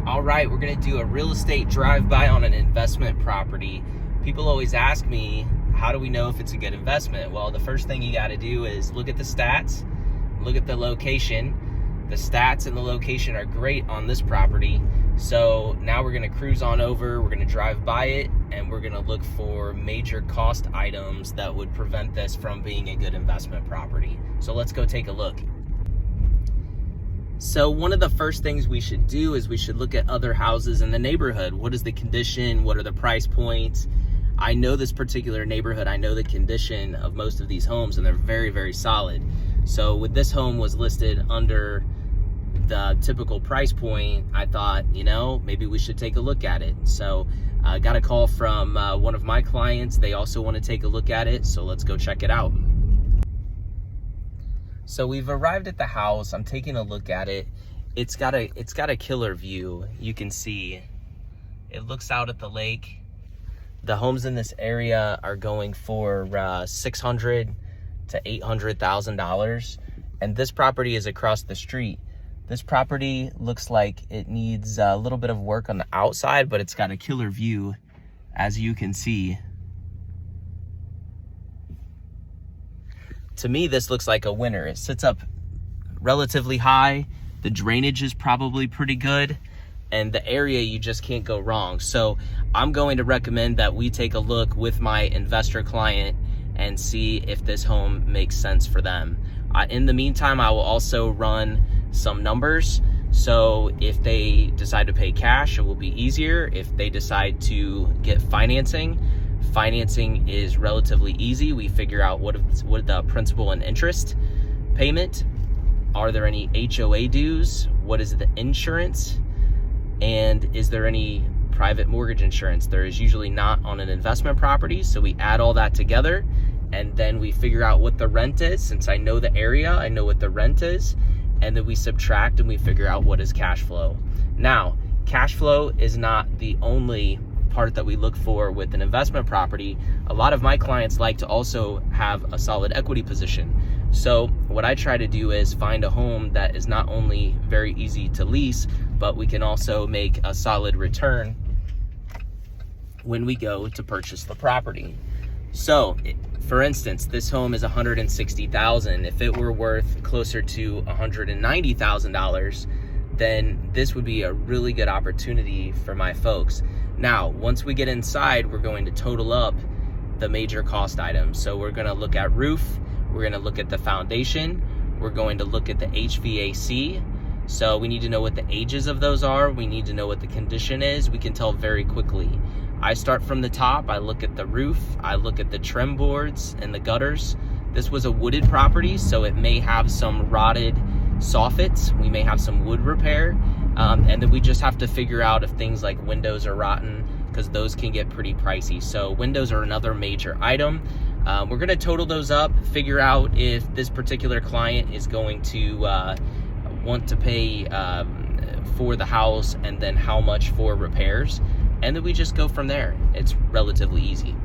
All right, we're gonna do a real estate drive-by on an investment property. People always ask me, how do we know if it's a good investment? Well, the first thing you gotta do is look at the stats, look at the location. The stats and the location are great on this property. So now we're gonna cruise on over, we're gonna drive by it, and we're gonna look for major cost items that would prevent this from being a good investment property. So let's go take a look. So one of the first things we should do is we should look at other houses in the neighborhood. What is the condition? What are the price points? I know this particular neighborhood. I know the condition of most of these homes, and they're very, very solid. So with this home was listed under the typical price point, I thought, maybe we should take a look at it. So I got a call from one of my clients. They also want to take a look at it. So let's go check it out. So we've arrived at the house. I'm taking a look at it. It's got a killer view. You can see it looks out at the lake. The homes in this area are going for $600,000 to $800,000, and this property is across the street. This property looks like it needs a little bit of work on the outside, but it's got a killer view, as you can see. To me, this looks like a winner. It sits up relatively high. The drainage is probably pretty good. And the area, you just can't go wrong. So I'm going to recommend that we take a look with my investor client and see if this home makes sense for them. In the meantime, I will also run some numbers. So if they decide to pay cash, it will be easier. If they decide to get financing is relatively easy. We figure out what the principal and interest payment. Are there any HOA dues? What is the insurance? And is there any private mortgage insurance? There is usually not on an investment property. So we add all that together, and then we figure out what the rent is. Since I know the area, I know what the rent is, and then we subtract and we figure out what is cash flow. Now, cash flow is not the only part that we look for with an investment property. A lot of my clients like to also have a solid equity position. So what I try to do is find a home that is not only very easy to lease, but we can also make a solid return when we go to purchase the property. So for instance, this home is $160,000. If it were worth closer to $190,000, then this would be a really good opportunity for my folks. Now, once we get inside, we're going to total up the major cost items. So we're going to look at roof, we're going to look at the foundation, we're going to look at the HVAC. So we need to know what the ages of those are. We need to know what the condition is. We can tell very quickly. I start from the top. I look at the roof. I look at the trim boards and the gutters. This was a wooded property, so it may have some rotted soffits. We may have some wood repair. And then we just have to figure out if things like windows are rotten, because those can get pretty pricey. So windows are another major item. We're going to total those up, figure out if this particular client is going to want to pay for the house, and then how much for repairs. And then we just go from there. It's relatively easy.